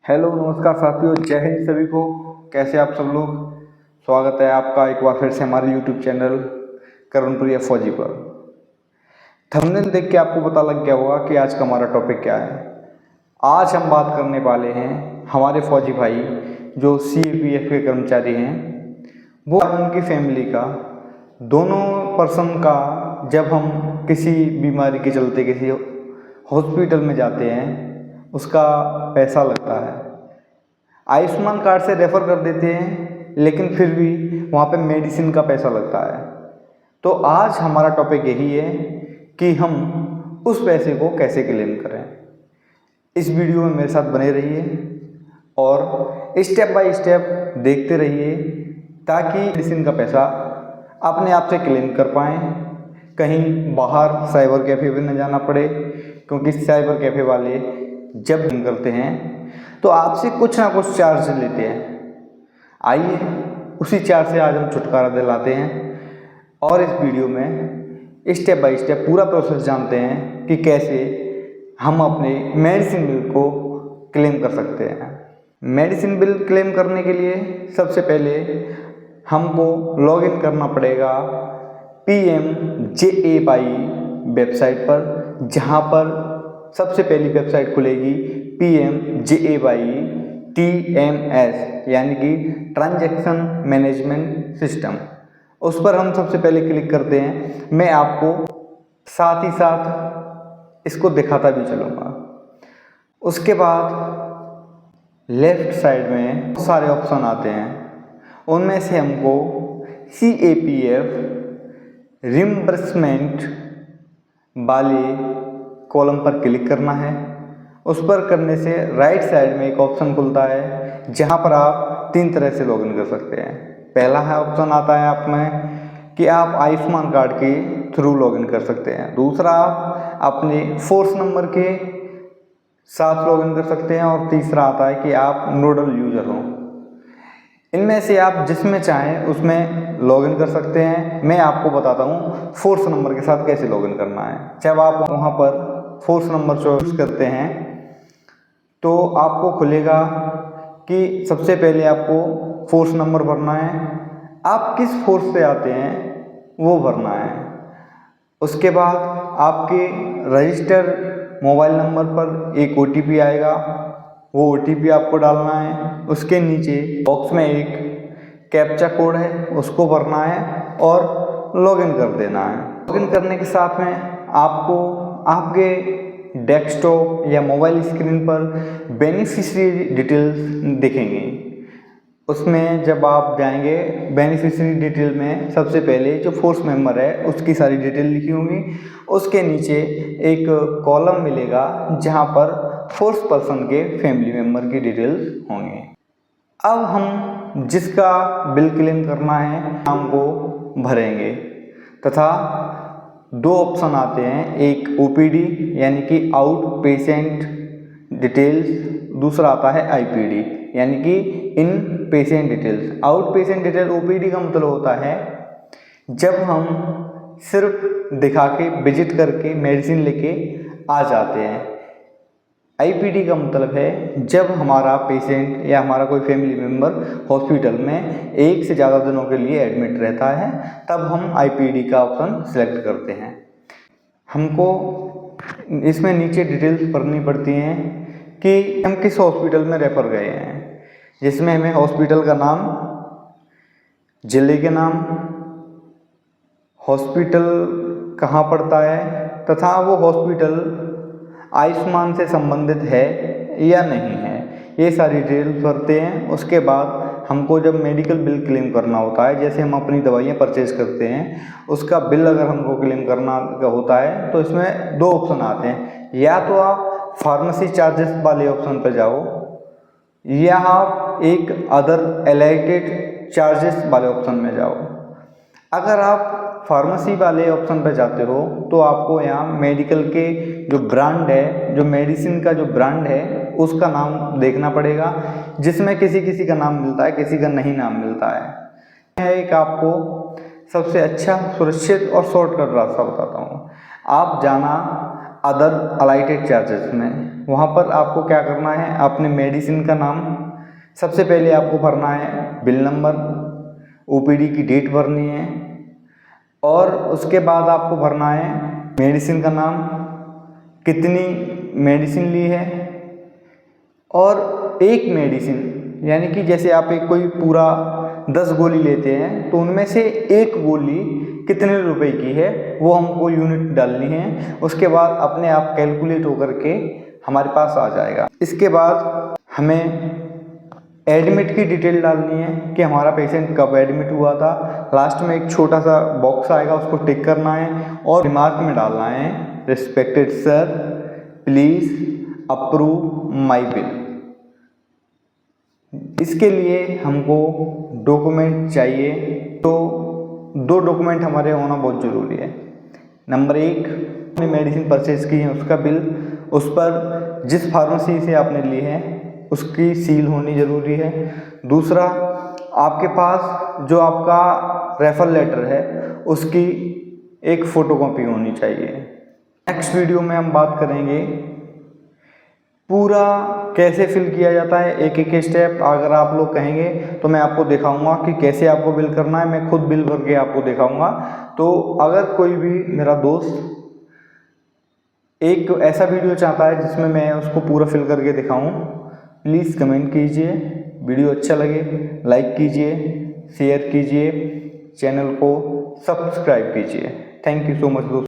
Hello नमस्कार साथियों, जय हिंद सभी को। कैसे आप सब लोग। स्वागत है आपका एक बार फिर से हमारे यूट्यूब चैनल कर्णप्रिय फौजी पर। थंबनेल देख के आपको पता लग गया होगा कि आज का हमारा टॉपिक क्या है। आज हम बात करने वाले हैं हमारे फौजी भाई जो CAPF के कर्मचारी हैं, वो उनकी फैमिली का, दोनों पर्सन का जब हम किसी बीमारी के चलते किसी हॉस्पिटल में जाते हैं उसका पैसा लगता है। आयुष्मान कार्ड से रेफ़र कर देते हैं लेकिन फिर भी वहाँ पे मेडिसिन का पैसा लगता है। तो आज हमारा टॉपिक यही है कि हम उस पैसे को कैसे क्लेम करें। इस वीडियो में मेरे साथ बने रहिए और स्टेप बाय स्टेप देखते रहिए ताकि मेडिसिन का पैसा अपने आप से क्लेम कर पाएँ, कहीं बाहर साइबर कैफ़े में न जाना पड़े, क्योंकि साइबर कैफ़े वाले जब करते हैं तो आपसे कुछ ना कुछ चार्ज लेते हैं। आइए उसी चार्ज से आज हम छुटकारा दिलाते हैं और इस वीडियो में स्टेप बाय स्टेप पूरा प्रोसेस जानते हैं कि कैसे हम अपने मेडिसिन बिल को क्लेम कर सकते हैं। मेडिसिन बिल क्लेम करने के लिए सबसे पहले हमको लॉगिन करना पड़ेगा PMJAY वेबसाइट पर, जहाँ पर सबसे पहली वेबसाइट खुलेगी PMJAY TMS यानी कि ट्रांजैक्शन मैनेजमेंट सिस्टम। उस पर हम सबसे पहले क्लिक करते हैं। मैं आपको साथ ही साथ इसको दिखाता भी चलूँगा। उसके बाद लेफ़्ट साइड में बहुत सारे ऑप्शन आते हैं, उनमें से हमको CAPF रिम्बर्समेंट वाले कॉलम पर क्लिक करना है। उस पर करने से राइट साइड में एक ऑप्शन खुलता है जहां पर आप 3 तरह से लॉगिन कर सकते हैं। पहला है ऑप्शन आता है आप में कि आप आयुष्मान कार्ड के थ्रू लॉगिन कर सकते हैं। दूसरा आप अपने फोर्स नंबर के साथ लॉगिन कर सकते हैं और तीसरा आता है कि आप नोडल यूज़र हो। इनमें से आप जिसमें चाहें उसमें लॉगिन कर सकते हैं। मैं आपको बताता हूँ फोर्स नंबर के साथ कैसे लॉगिन करना है। जब आप वहाँ पर फोर्स नंबर चूज़ करते हैं तो आपको खुलेगा कि सबसे पहले आपको फोर्स नंबर भरना है, आप किस फोर्स से आते हैं वो भरना है। उसके बाद आपके रजिस्टर मोबाइल नंबर पर एक OTP आएगा, वो OTP आपको डालना है। उसके नीचे बॉक्स में एक कैप्चा कोड है, उसको भरना है और लॉगिन कर देना है। लॉगिन करने के साथ में आपको आपके डेस्कटॉप या मोबाइल स्क्रीन पर बेनिफिशियरी डिटेल्स दिखेंगे। उसमें जब आप जाएंगे बेनिफिशियरी डिटेल में सबसे पहले जो फोर्स मेंबर है उसकी सारी डिटेल लिखी होंगी। उसके नीचे एक कॉलम मिलेगा जहां पर फोर्स पर्सन के फैमिली मेंबर की डिटेल्स होंगी। अब हम जिसका बिल क्लेम करना है नाम को भरेंगे तथा 2 ऑप्शन आते हैं, एक OPD यानी कि आउट पेशेंट डिटेल्स, दूसरा आता है IPD यानी कि in patient details. Out patient detail OPD का मतलब होता है जब हम सिर्फ दिखा के विजिट करके मेडिसिन लेके आ जाते हैं। IPD का मतलब है जब हमारा पेशेंट या हमारा कोई फैमिली मेम्बर हॉस्पिटल में 1 से ज़्यादा दिनों के लिए एडमिट रहता है, तब हम IPD का ऑप्शन सेलेक्ट करते हैं। हमको इसमें नीचे डिटेल्स भरनी पड़ती हैं कि हम किस हॉस्पिटल में रेफ़र गए हैं, जिसमें हमें हॉस्पिटल का नाम, ज़िले के नाम, हॉस्पिटल कहाँ पड़ता है तथा वो हॉस्पिटल आयुष्मान से संबंधित है या नहीं है, ये सारी डिटेल्स भरते हैं। उसके बाद हमको जब मेडिकल बिल क्लेम करना होता है, जैसे हम अपनी दवाइयाँ परचेज करते हैं, उसका बिल अगर हमको क्लेम करना होता है तो इसमें 2 ऑप्शन आते हैं, या तो आप फार्मेसी चार्जेस वाले ऑप्शन पर जाओ या आप एक अदर एलाइटेड चार्जेस वाले ऑप्शन में जाओ। अगर आप फार्मेसी वाले ऑप्शन पर जाते हो तो आपको यहाँ मेडिकल के जो ब्रांड है, जो मेडिसिन का जो ब्रांड है उसका नाम देखना पड़ेगा, जिसमें किसी किसी का नाम मिलता है, किसी का नहीं नाम मिलता है। एक आपको सबसे अच्छा, सुरक्षित और शॉर्टकट रास्ता बताता हूँ। आप जाना अदर अलाइटेड चार्जेस में, वहाँ पर आपको क्या करना है, अपने मेडिसिन का नाम सबसे पहले आपको भरना है, बिल नंबर, ओपीडी की डेट भरनी है, और उसके बाद आपको भरना है मेडिसिन का नाम, कितनी मेडिसिन ली है, और एक मेडिसिन यानी कि जैसे आप एक कोई पूरा 10 गोली लेते हैं तो उनमें से एक गोली कितने रुपए की है वो हमको यूनिट डालनी है। उसके बाद अपने आप कैलकुलेट होकर के हमारे पास आ जाएगा। इसके बाद हमें एडमिट की डिटेल डालनी है कि हमारा पेशेंट कब एडमिट हुआ था। लास्ट में एक छोटा सा बॉक्स आएगा, उसको टिक करना है और रिमार्क में डालना है, respected sir please approve my bill. इसके लिए हमको डॉक्यूमेंट चाहिए, तो 2 डॉक्यूमेंट हमारे होना बहुत ज़रूरी है। नंबर 1, अपनी मेडिसिन परचेज की है उसका बिल, उस पर जिस फार्मेसी से आपने ली है उसकी सील होनी ज़रूरी है। दूसरा, आपके पास जो आपका रेफर लेटर है उसकी एक फ़ोटोकॉपी होनी चाहिए। नेक्स्ट वीडियो में हम बात करेंगे पूरा कैसे फिल किया जाता है, एक एक स्टेप। अगर आप लोग कहेंगे तो मैं आपको दिखाऊंगा कि कैसे आपको बिल करना है, मैं खुद बिल भर के आपको दिखाऊंगा। तो अगर कोई भी मेरा दोस्त एक ऐसा वीडियो चाहता है जिसमें मैं उसको पूरा फिल करके दिखाऊं, प्लीज़ कमेंट कीजिए। वीडियो अच्छा लगे लाइक कीजिए, शेयर कीजिए, चैनल को सब्सक्राइब कीजिए। थैंक यू सो मच दोस्तों।